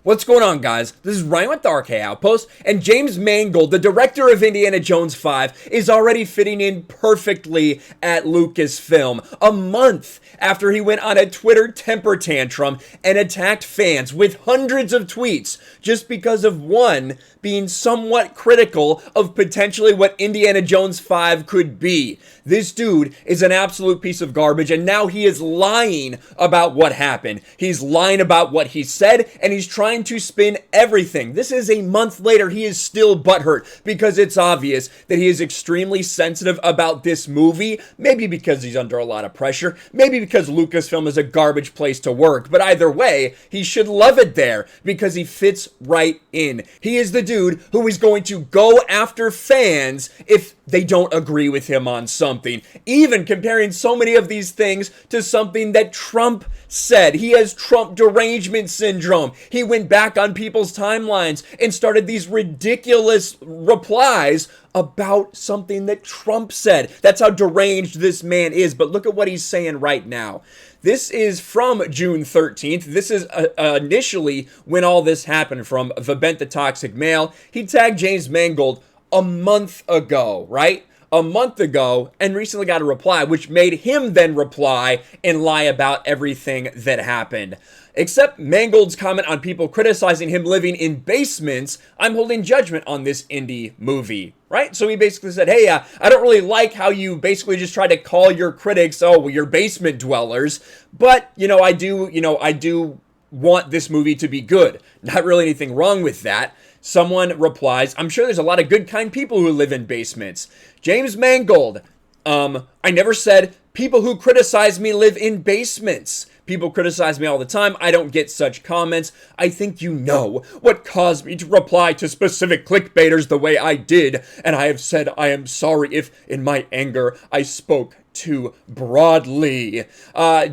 What's going on, guys? This is Ryan with the RK Outpost, and James Mangold, the director of Indiana Jones 5, is already fitting in perfectly at Lucasfilm, a month after he went on a Twitter temper tantrum and attacked fans with hundreds of tweets just because of one being somewhat critical of potentially what Indiana Jones 5 could be. This dude is an absolute piece of garbage, and now he is lying about what happened. He's lying about what he said, and he's trying to spin everything. This is a month later. He is still butthurt because it's obvious that he is extremely sensitive about this movie. Maybe because he's under a lot of pressure. Maybe because Lucasfilm is a garbage place to work. But either way, he should love it there because he fits right in. He is the dude who is going to go after fans if they don't agree with him on something. Even comparing so many of these things to something that Trump said. He has Trump derangement syndrome. He went back on people's timelines and started these ridiculous replies about something that Trump said. That's how deranged this man is. But look at what he's saying right now. This is from June 13th. This is initially when all this happened, from Vabent the Toxic Male. He tagged James Mangold a month ago, right? A month ago, and recently got a reply, which made him then reply and lie about everything that happened. Except Mangold's comment on people criticizing him living in basements, I'm holding judgment on this indie movie, right? So he basically said, hey, I don't really like how you basically just try to call your critics, oh, well, you're basement dwellers, but, I do want this movie to be good. Not really anything wrong with that. Someone replies, I'm sure there's a lot of good, kind people who live in basements. James Mangold, I never said people who criticize me live in basements. People criticize me all the time. I don't get such comments. I think you know what caused me to reply to specific clickbaiters the way I did. And I have said I am sorry if, in my anger, I spoke too broadly.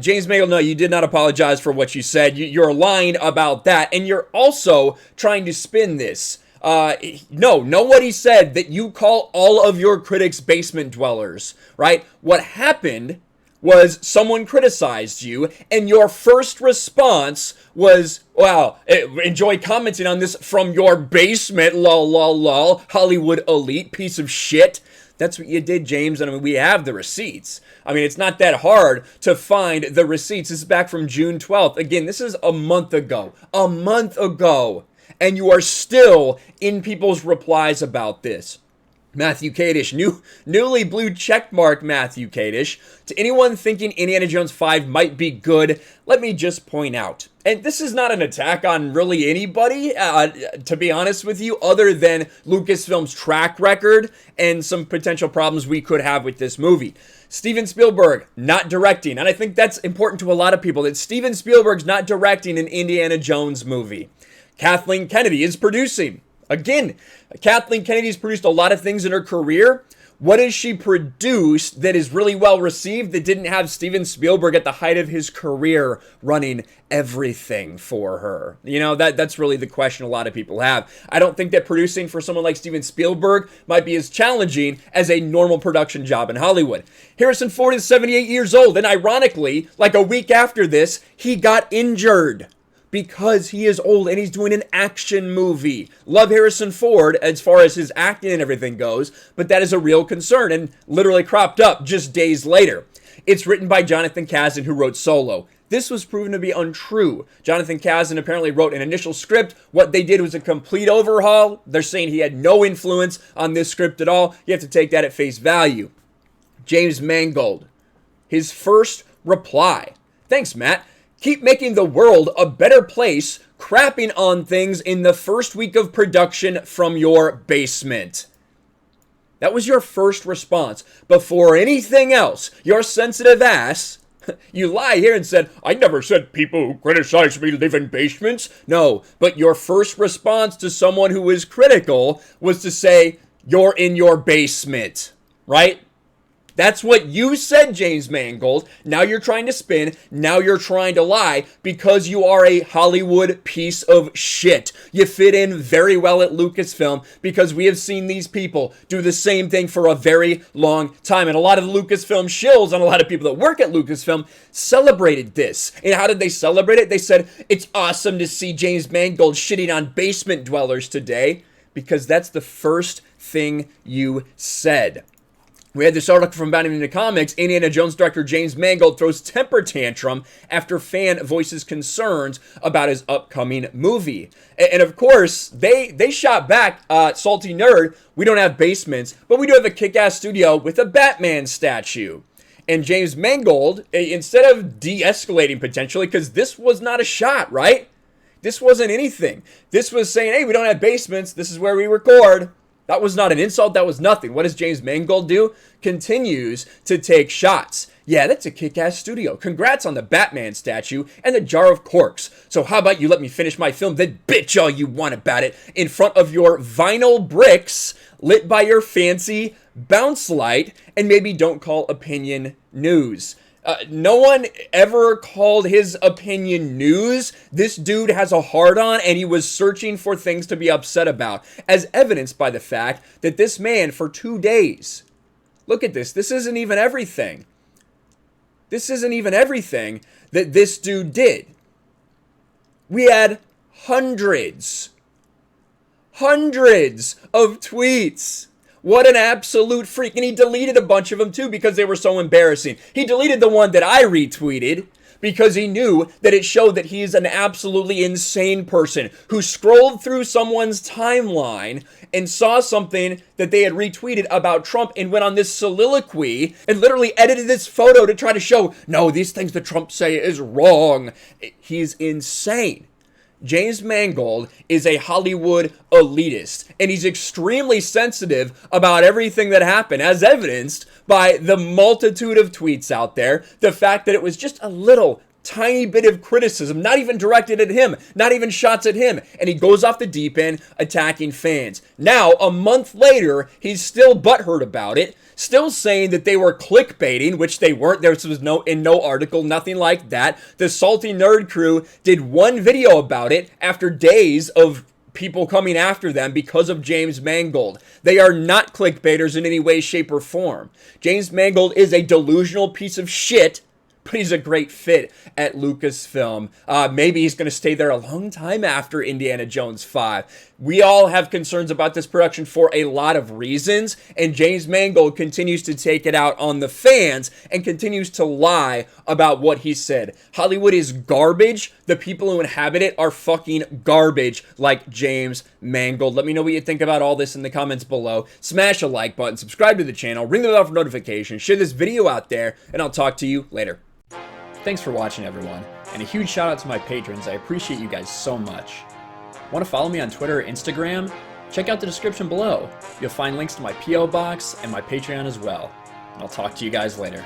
James Mangold, no, you did not apologize for what you said. You're lying about that. And you're also trying to spin this. Know what he said, that you call all of your critics basement dwellers, right? What happened was someone criticized you, and your first response was, wow, enjoy commenting on this from your basement, lol, lol, lol, Hollywood elite piece of shit. That's what you did, James, and I mean, we have the receipts. I mean, it's not that hard to find the receipts. This is back from June 12th. Again, this is a month ago. And you are still in people's replies about this. Matthew Kadish, newly blue checkmark Matthew Kadish. To anyone thinking Indiana Jones 5 might be good, let me just point out, and this is not an attack on really anybody, to be honest with you, other than Lucasfilm's track record and some potential problems we could have with this movie. Steven Spielberg not directing, and I think that's important to a lot of people, that Steven Spielberg's not directing an Indiana Jones movie. Kathleen Kennedy is producing. Again, Kathleen Kennedy's produced a lot of things in her career. What has she produced that is really well received that didn't have Steven Spielberg at the height of his career running everything for her? That's really the question a lot of people have. I don't think that producing for someone like Steven Spielberg might be as challenging as a normal production job in Hollywood. Harrison Ford is 78 years old, and ironically, like a week after this, he got injured. Because he is old and he's doing an action movie. Love Harrison Ford as far as his acting and everything goes, but that is a real concern and literally cropped up just days later. It's written by Jonathan Kasdan, who wrote Solo. This was proven to be untrue. Jonathan Kasdan apparently wrote an initial script. What they did was a complete overhaul. They're saying he had no influence on this script at all. You have to take that at face value. James Mangold, his first reply. Thanks, Matt. Keep making the world a better place, crapping on things in the first week of production from your basement. That was your first response. Before anything else, your sensitive ass, you lie here and said, I never said people who criticize me live in basements. No, but your first response to someone who was critical was to say, you're in your basement, right? That's what you said, James Mangold. Now you're trying to spin. Now you're trying to lie because you are a Hollywood piece of shit. You fit in very well at Lucasfilm because we have seen these people do the same thing for a very long time. And a lot of the Lucasfilm shills and a lot of people that work at Lucasfilm celebrated this. And how did they celebrate it? They said, it's awesome to see James Mangold shitting on basement dwellers today, because that's the first thing you said. We had this article from Bounding into Comics. Indiana Jones director James Mangold throws temper tantrum after fan voices concerns about his upcoming movie. And of course, they shot back, salty nerd, we don't have basements, but we do have a kick-ass studio with a Batman statue. And James Mangold, instead of de-escalating potentially, because this was not a shot, right? This wasn't anything. This was saying, hey, we don't have basements, this is where we record. That was not an insult. That was nothing. What does James Mangold do? Continues to take shots. Yeah, that's a kick-ass studio. Congrats on the Batman statue and the jar of corks. So how about you let me finish my film, then bitch all you want about it in front of your vinyl bricks lit by your fancy bounce light, and maybe don't call opinion news. No one ever called his opinion news. This dude has a hard-on, and he was searching for things to be upset about, as evidenced by the fact that this man, for 2 days, look at this, this isn't even everything. This isn't even everything that this dude did. We had hundreds of tweets. What an absolute freak. And he deleted a bunch of them too because they were so embarrassing. He deleted the one that I retweeted because he knew that it showed that he's an absolutely insane person who scrolled through someone's timeline and saw something that they had retweeted about Trump and went on this soliloquy and literally edited this photo to try to show, no, these things that Trump say is wrong. He's insane. James Mangold is a Hollywood elitist, and he's extremely sensitive about everything that happened, as evidenced by the multitude of tweets out there, the fact that it was just a little tiny bit of criticism, not even directed at him, not even shots at him, and he goes off the deep end attacking fans. Now, a month later, he's still butthurt about it, still saying that they were clickbaiting, which they weren't. There was no article, nothing like that. The Salty Nerd crew did one video about it after days of people coming after them because of James Mangold. They are not clickbaiters in any way, shape, or form. James Mangold is a delusional piece of shit, but he's a great fit at Lucasfilm. Maybe he's going to stay there a long time after Indiana Jones 5. We all have concerns about this production for a lot of reasons, and James Mangold continues to take it out on the fans and continues to lie about what he said. Hollywood is garbage. The people who inhabit it are fucking garbage, like James Mangold. Let me know what you think about all this in the comments below. Smash a like button, subscribe to the channel, ring the bell for notifications, share this video out there, and I'll talk to you later. Thanks for watching, everyone, and a huge shout out to my patrons. I appreciate you guys so much. Want to follow me on Twitter or Instagram? Check out the description below. You'll find links to my P.O. box and my Patreon as well. And I'll talk to you guys later.